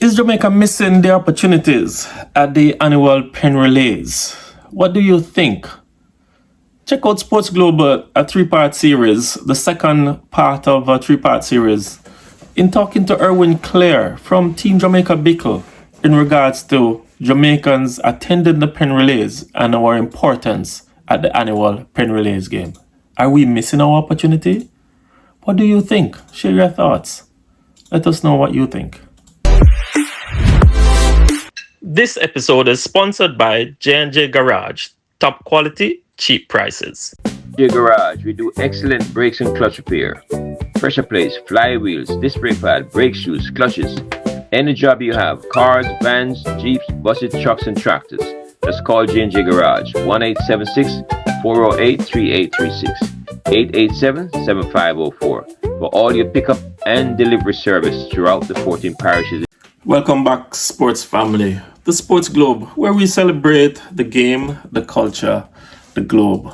Is Jamaica missing the opportunities at the annual Penn Relays? What do you think? Check out SportGlobe, a three-part series, the second part of a three-part series, in talking to Erwin Clare from Team Jamaica Bickle in regards to Jamaicans attending the Penn Relays and our importance at the annual Penn Relays game. Are we missing our opportunity? What do you think? Share your thoughts. Let us know what you think. This episode is sponsored by J&J Garage. Top quality, cheap prices. J Garage, we do excellent brakes and clutch repair. Pressure plates, flywheels, disc brake pad, brake shoes, clutches. Any job you have, cars, vans, jeeps, buses, trucks, and tractors. Just call J&J Garage, 1-876-408-3836, 887-7504 for all your pickup and delivery service throughout the 14 parishes. Welcome back, sports family. The Sports Globe, where we celebrate the game, the culture, the globe.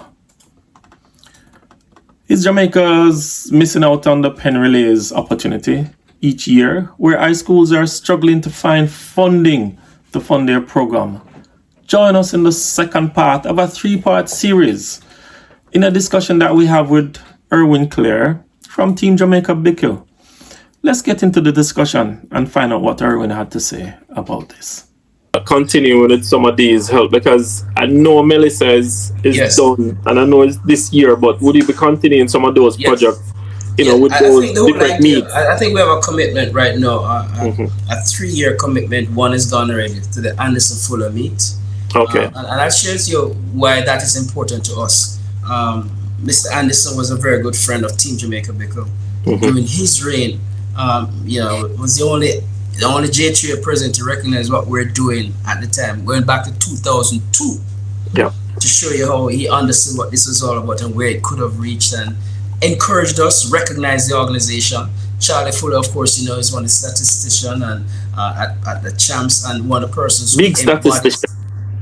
Is Jamaica's missing out on the Penn Relays opportunity each year, where high schools are struggling to find funding to fund their program? Join us in the second part of a three-part series in a discussion that we have with Erwin Clare from Team Jamaica Bickle. Let's get into the discussion and find out what Erwin had to say about this. Continue with some of these help, because I know Melissa is yes. Done, and I know it's this year, but would you be continuing some of those projects, with those different needs? I think we have a commitment right now, a 3-year commitment. One is done already to the Anderson Fuller meet. Okay. And that shows you why that is important to us. Mr. Anderson was a very good friend of Team Jamaica Bickle. During his reign, was the only J3 president to recognize what we're doing at the time, going back to 2002. Yeah. To show you how he understood what this was all about and where it could have reached, and encouraged us, recognized the organization. Charlie Fuller, of course, is one of the statisticians and at the champs, and one of the persons big statistician.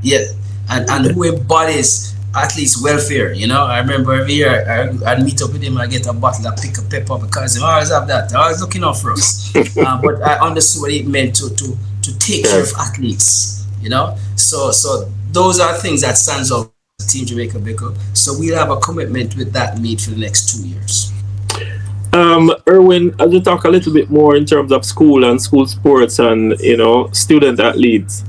Yeah, and who embodies athletes' welfare. I remember every year I'd meet up with him and I get a bottle of pick a pepper because he always have that. They're always looking out for us. But I understood what it meant to take care of athletes. So those are things that stands out to Team Jamaica Bickle. So we'll have a commitment with that meet for the next 2 years. Erwin, as we talk a little bit more in terms of school and school sports and student athletes,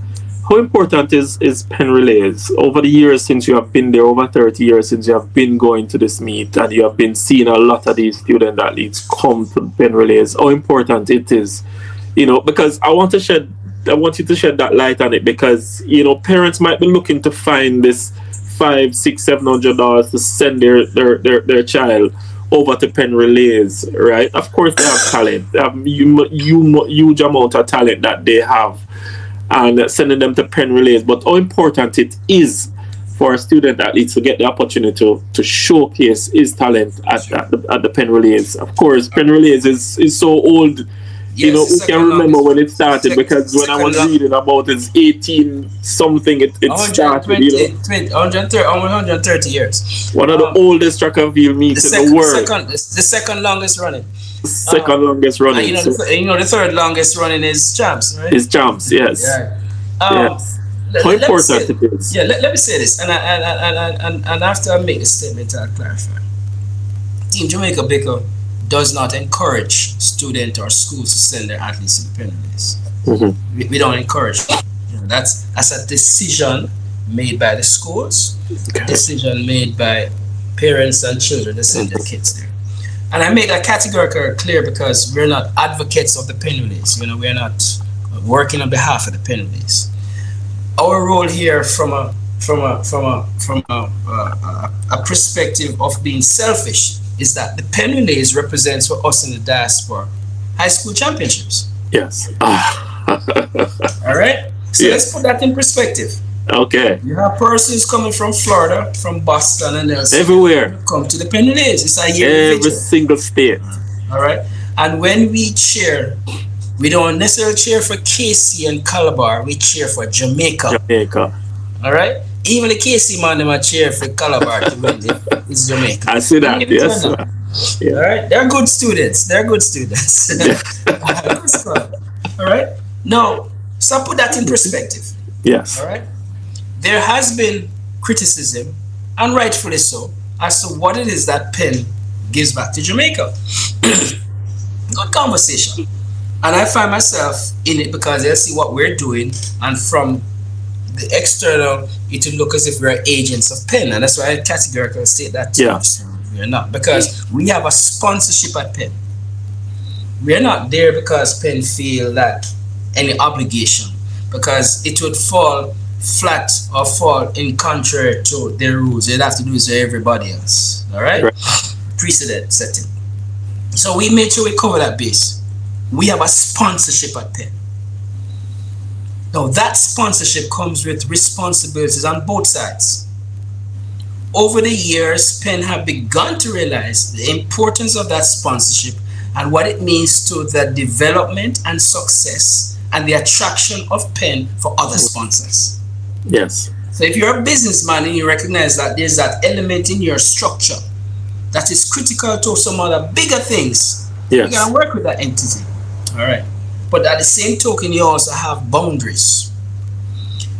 how important is Penn Relays over the years since you have been there, over 30 years since you have been going to this meet and you have been seeing a lot of these student athletes come to Penn Relays? How important it is, because I want you to shed that light on it, because parents might be looking to find this $500, $600, $700 to send their child over to Penn Relays, right? Of course they have talent, they have huge amount of talent that they have, and sending them to Penn Relays. But how important it is for a student athletes to get the opportunity to showcase his talent at the Penn Relays. Of course, Penn Relays is so old. Yes, who can remember when it started? Because when I was reading about it's 18 something, it started. 130 years. One of the oldest track and field meets in the world. The second longest running. Longest running. The third longest running is champs, right? Is champs, yes. Yeah. Yes. How important it is. Yeah, let me say this, and after I make the statement, I'll clarify. Team Jamaica Bickle does not encourage students or schools to send their athletes to the Penn Relays. We don't encourage that. That's a decision made by the schools, a decision made by parents and children to send their kids there. And I make that categorically clear because we're not advocates of the Penn Relays. We're not working on behalf of the Penn Relays. Our role here, from a perspective of being selfish, is that the Penn Relays represents for us in the diaspora high school championships. Yes. All right. So let's put that in perspective. Okay. You have persons coming from Florida, from Boston, and elsewhere. Everywhere. Come to the Penn Relays. It's a year. Every single state. All right. And when we cheer, we don't necessarily cheer for KC and Calabar. We cheer for Jamaica. All right. Even the KC man, them a cheer for Calabar to win. It's Jamaica. I see that. Yes. Yeah. All right. They're good students. All right. Now, so put that in perspective. Yes. All right. There has been criticism, and rightfully so, as to what it is that Penn gives back to Jamaica. Good conversation. And I find myself in it because I see what we're doing, and from the external, it will look as if we're agents of Penn, and that's why I categorically state that too. Yeah. We're not, because we have a sponsorship at Penn. We're not there because Penn feel that any obligation, because it would fall flat or fall in contrary to their rules. They'd have to do this to everybody else. All right? Precedent setting. So we made sure we cover that base. We have a sponsorship at Penn. Now that sponsorship comes with responsibilities on both sides. Over the years, Penn have begun to realize the importance of that sponsorship and what it means to the development and success and the attraction of Penn for other sponsors. Yes. So if you're a businessman and you recognize that there's that element in your structure that is critical to some other bigger things, yes, you gotta work with that entity. All right. But at the same token, you also have boundaries.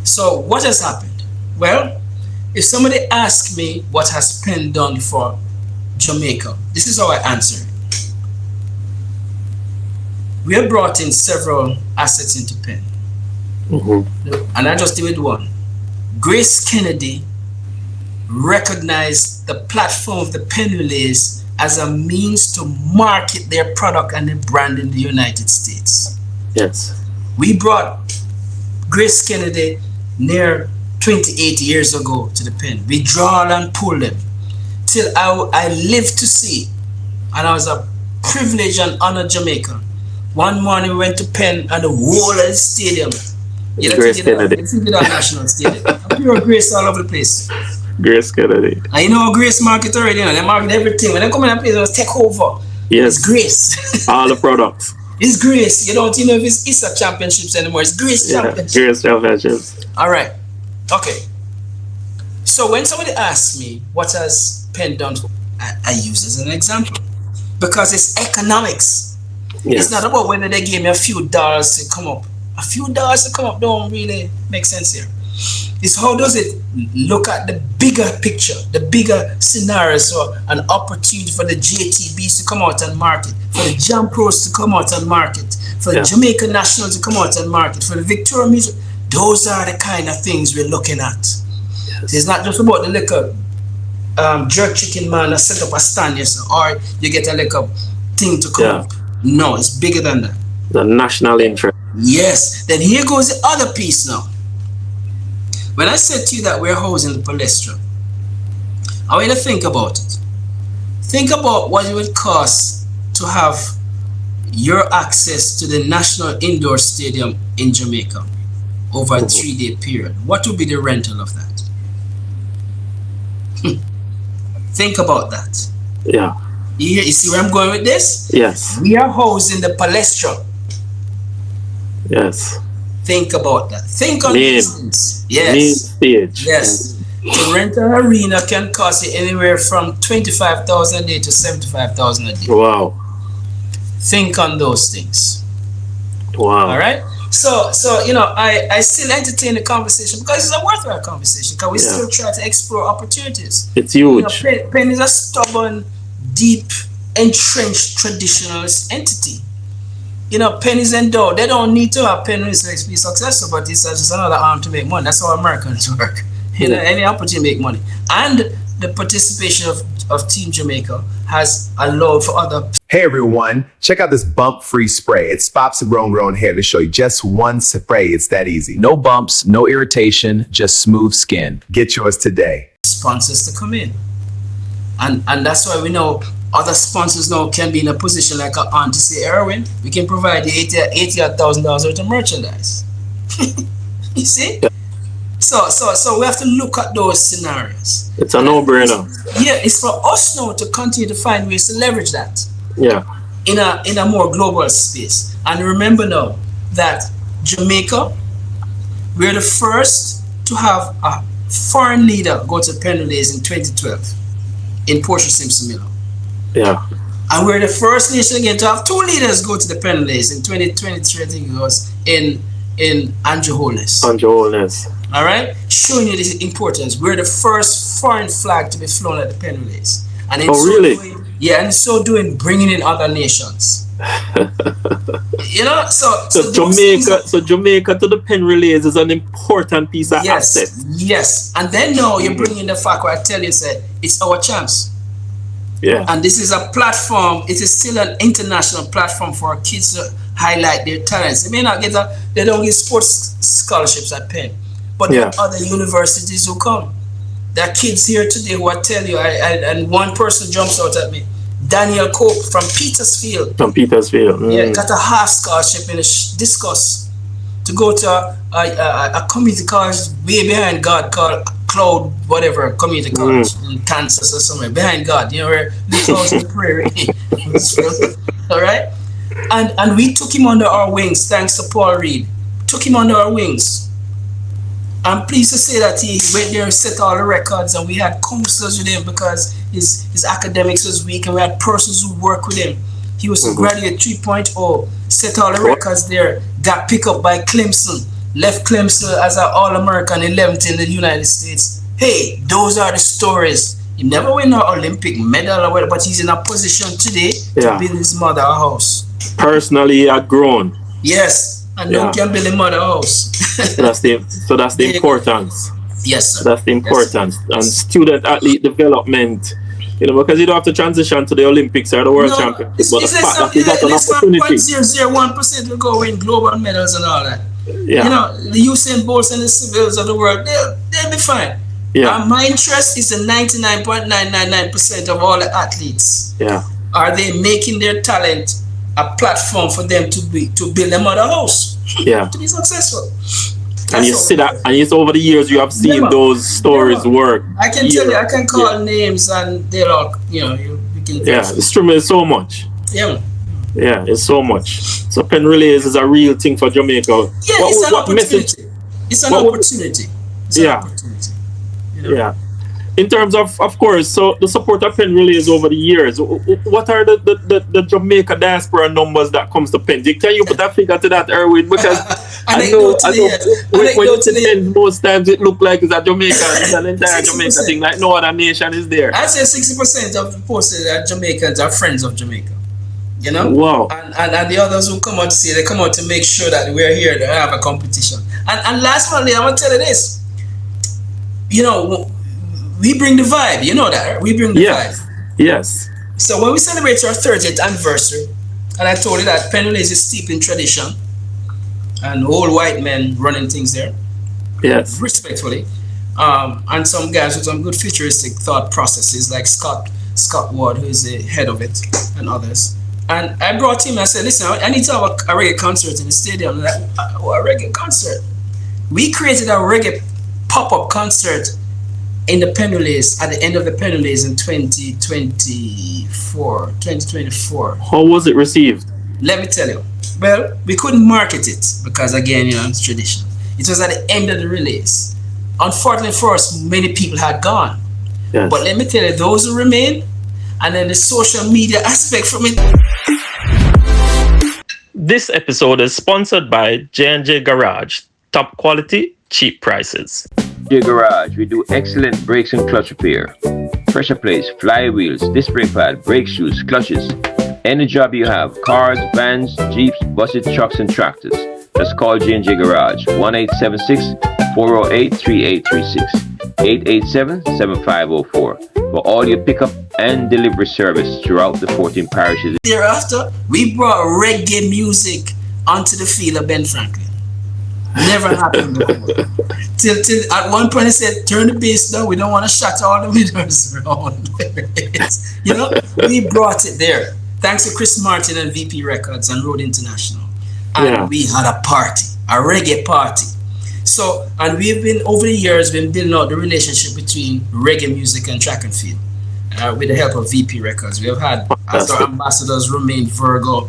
So what has happened? Well, if somebody asks me what has Penn done for Jamaica, this is how I answer it. We have brought in several assets into Penn. Mm-hmm. And I just did one. Grace Kennedy recognized the platform of the Penn Relays as a means to market their product and their brand in the United States. Yes. We brought Grace Kennedy near 28 years ago to the Penn. We draw and pull them till I lived to see, and I was a privilege and honor Jamaica. One morning we went to Penn and the whole of the stadium. You know, Grace Kennedy. It's a national stadium. Pure Grace all over the place. Grace Kennedy. And you know Grace market already, you know, they market everything. When they come in and play, they take over. Yes. It's Grace. All the products. It's Grace. You don't know if it's ISA championships anymore. It's Grace championships. Grace championships. All right. Okay. So when somebody asks me what has Penn done, I use as an example because it's economics. Yes. It's not about whether they gave me a few dollars to come up. A few dollars to come up don't really make sense here. It's how does it look at the bigger picture, the bigger scenario, so an opportunity for the JTBs to come out and market, for the Jam Pros to come out and market, for the Jamaica National to come out and market, for the Victoria Music. Those are the kind of things we're looking at. Yes. It's not just about the little jerk chicken man that set up a stand, yes, or you get a little thing to come up. No, it's bigger than that. The national interest. Yes. Then here goes the other piece now. When I said to you that we're housing the Palestra, I want you to think about it. Think about what it would cost to have your access to the National Indoor Stadium in Jamaica over a 3-day period. What would be the rental of that? Think about that. Yeah. You see where I'm going with this? Yes. We are housing the Palestra. Yes. Think about that. Think on these things. Yes. Main stage. Yes. To rent an arena can cost you anywhere from 25,000 a day to 75,000 a day. Wow. Think on those things. Wow. All right. So you know, I still entertain the conversation because it's a worthwhile conversation because we still try to explore opportunities. It's huge. You know, Penn is a stubborn, deep, entrenched traditionalist entity. You know, Penn is endowed. They don't need to have Penn Relays to be successful, but it's just another arm to make money. That's how Americans work. You know, any opportunity to make money. And the participation of Team Jamaica has allowed for other. Hey everyone, check out this bump-free spray. It stops the grown hair to show you just one spray. It's that easy. No bumps, no irritation, just smooth skin. Get yours today. Sponsors to come in. And that's why we know other sponsors now can be in a position like to say, Erwin, we can provide you $80,000 worth of merchandise. You see? Yeah. So we have to look at those scenarios. It's a no-brainer. Yeah, it's for us now to continue to find ways to leverage that. Yeah. In a more global space. And remember now that Jamaica, we're the first to have a foreign leader go to Penn Relays in 2012 in Portia Simpson Miller. Yeah. And we're the first nation again to have 2 leaders go to the Penn Relays in 2023, I think it was, in Andrew Holness. Andrew Holness. All right, showing you the importance. We're the first foreign flag to be flown at the Penn Relays, and in really? and in so doing, bringing in other nations. So Jamaica to the Penn Relays is an important piece of asset. Yes, and then now you bring in the fact where I tell you, said it's our chance. Yeah. And this is a platform. It is still an international platform for our kids to highlight their talents. They may not get they don't get sports scholarships at Penn, but there are other universities who come. There are kids here today who I tell you, and one person jumps out at me. Daniel Cope from Petersfield. Got a half scholarship in a discus to go to a community college way behind God called Cloud, whatever, community college in Kansas or somewhere, behind God, where the clouds in the prairie. All right? And we took him under our wings, thanks to Paul Reed. Took him under our wings. I'm pleased to say that he went there and set all the records, and we had counselors with him because his academics was weak, and we had persons who work with him. He was a graduate 3.0, set all the records there, got picked up by Clemson, left Clemson as an All-American 11th in the United States. Hey, those are the stories. He never won an Olympic medal or whatever, but he's in a position today to build his mother a house. Personally, he had grown. Yes. And no can build a mother house. So that's the importance. Yes, sir. That's the importance. And student athlete development, because you don't have to transition to the Olympics or the World Championship. But the fact that you got an opportunity. 0.001% will go win global medals and all that. Yeah. The Usain Bolts and the civils of the world, they'll be fine. Yeah. My interest is the 99.999% of all the athletes. Yeah. Are they making their talent a platform for them to build a mother house? Yeah. To be successful. And you see that, and it's over the years you have seen those stories work. I can tell you, I can call names, and they'll all, you can. Yeah, it's true. It's so much. Yeah. Yeah, it's so much. So Penn Relays is a real thing for Jamaica. Yeah, it's an opportunity. It's an opportunity. Yeah. In terms of course, so the support of Penn Relays over the years, what are the Jamaica diaspora numbers that comes to Penn? Can you put that figure to that, Erwin? Because I know when you say Penn, most times it looks like it's a Jamaica, it's an entire 60%. Jamaica thing, like no other nation is there. I say 60% of the posted Jamaicans are friends of Jamaica. Wow. And the others who come out to see, they come out to make sure that we're here to have a competition. And last one, I'm gonna tell you this. We bring the vibe, you know that, right? We bring the vibe. Yes. So when we celebrate our 30th anniversary, and I told you that Penn Relays is steep in tradition, and old white men running things there. Yes. Respectfully. And some guys with some good futuristic thought processes, like Scott Ward, who is the head of it, and others. And I brought him, I said, listen, I need to have a reggae concert in the stadium. Like, a reggae concert. We created a reggae pop-up concert in the Penn Relays, at the end of the Penn Relays in 2024. How was it received? Let me tell you. Well, we couldn't market it because, again, it's tradition. It was at the end of the relays. Unfortunately for us, many people had gone. Yes. But let me tell you, those who remain, and then the social media aspect from it. This episode is sponsored by J&J Garage. Top quality, cheap prices. Garage, we do excellent brakes and clutch repair. Pressure plates, flywheels, disc brake pad, brake shoes, clutches. Any job you have, cars, vans, jeeps, buses, trucks, and tractors. Just call J&J Garage, 1-876-408-3836, 887-7504 for all your pickup and delivery service throughout the 14 parishes. Thereafter, we brought reggae music onto the field of Ben Franklin. Never happened before. Till at one point I said, turn the bass down, we don't want to shut all the windows around. We brought it there. Thanks to Chris Martin and VP Records and Road International. And we had a party, a reggae party. So, and we've been, over the years, been building out the relationship between reggae music and track and field with the help of VP Records. We have had, as our ambassadors, Romain Virgo,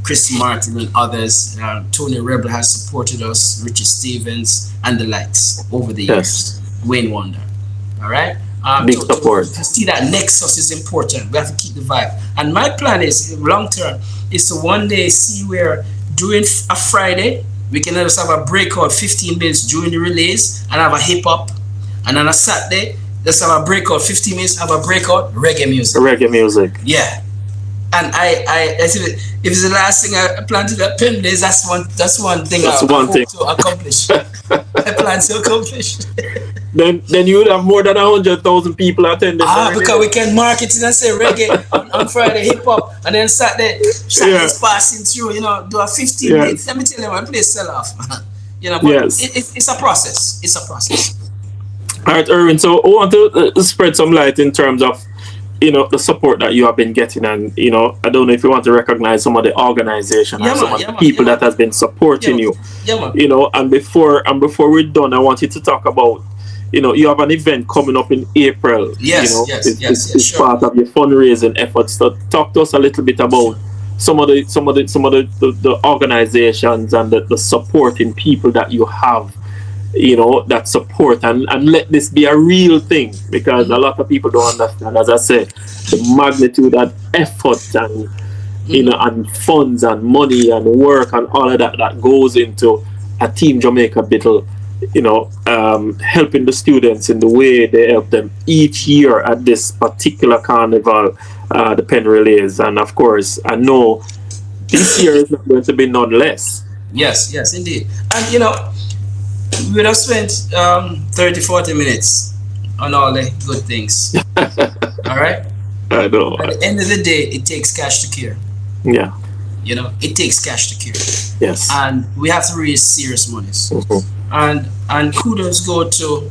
Chris Martin and others. Tony Rebel has supported us, Richie Stevens, and the likes over the years. Wayne Wonder. All right? Big support. To see that nexus is important. We have to keep the vibe. And my plan is, long term, is to one day see where during a Friday, we can just have a breakout 15 minutes during the relays and have a hip hop. And on a Saturday, let's have a breakout 15 minutes, have a breakout reggae music. Reggae music. Yeah. And I if it's the last thing I plan to do at Penn Relays, that's one thing I hope to accomplish. I plan to accomplish. Then you would have more than 100,000 people attending. Because we can market it and say reggae on Friday, hip hop, and then Saturday's passing through, do a 15 minutes. Let me tell you, my place sell off. But it's a process. It's a process. All right, Erwin, so I want to spread some light in terms of the support that you have been getting, and I don't know if you want to recognize some of the organization and some of the people that has been supporting you. And before we're done, I want you to talk about you have an event coming up in April. It's sure. Part of your fundraising efforts. So talk to us a little bit about some of the organizations and the supporting people that you have, that support, and let this be a real thing, because a lot of people don't understand, as I say, the magnitude of effort and and funds and money and work and all of that goes into a Team Jamaica Bickle, helping the students in the way they help them each year at this particular carnival, the Penn Relays. And of course, I know this year is not going to be none less. Yes, indeed. And we would have spent 30-40 minutes on all the good things. All right? I know. At the end of the day, it takes cash to cure. Yeah. It takes cash to cure. Yes. And we have to raise serious monies. Mm-hmm. And kudos go to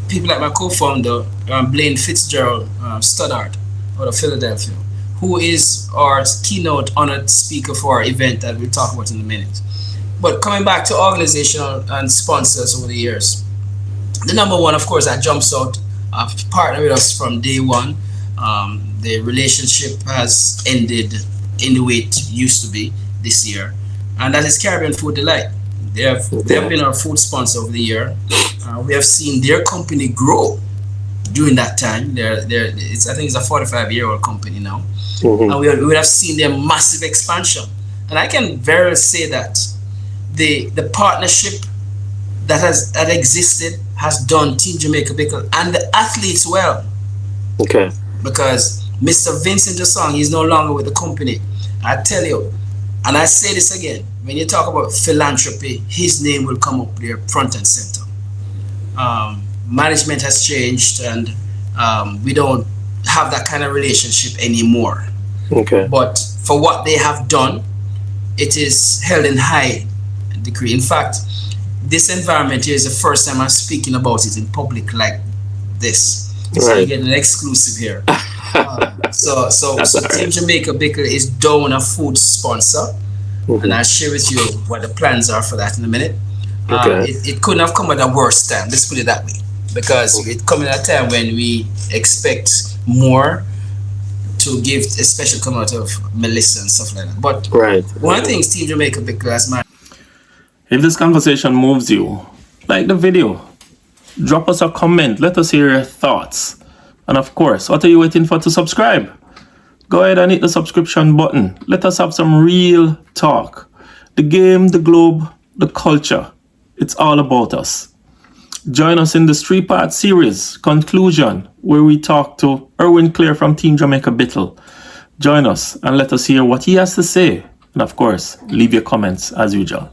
people like my co-founder, Blaine Fitzgerald Stoddard out of Philadelphia, who is our keynote honored speaker for our event that we'll talk about in a minute. But coming back to organizational and sponsors over the years, the number one, of course, that jumps out, partnered with us from day one. The relationship has ended in the way it used to be this year, and that is Caribbean Food Delight. They have been our food sponsor over the year. We have seen their company grow during that time. I think it's a 45-year-old company now. Mm-hmm. And we would have seen their massive expansion. And I can very say that the partnership that existed has done Team Jamaica Bickle and the athletes well. Okay. Because Mr. Vincent Jasong, he's no longer with the company. I tell you, and I say this again, when you talk about philanthropy, his name will come up there front and center. Management has changed, and we don't have that kind of relationship anymore. Okay. But for what they have done, it is held in high degree. In fact, this environment here is the first time I'm speaking about it in public like this. So you get an exclusive here. So Team Jamaica Bickle is down a food sponsor, and I'll share with you what the plans are for that in a minute. It couldn't have come at a worse time, let's put it that way, because it coming at a time when we expect more to give, especially coming out of Melissa and stuff like that. But one of the things Team Jamaica Bickle has managed. If this conversation moves you, like the video, drop us a comment, let us hear your thoughts. And of course, what are you waiting for to subscribe? Go ahead and hit the subscription button. Let us have some real talk. The game, the globe, the culture, it's all about us. Join us in this 3-part series, Conclusion, where we talk to Erwin Clare from Team Jamaica Bickle. Join us and let us hear what he has to say. And of course, leave your comments as usual.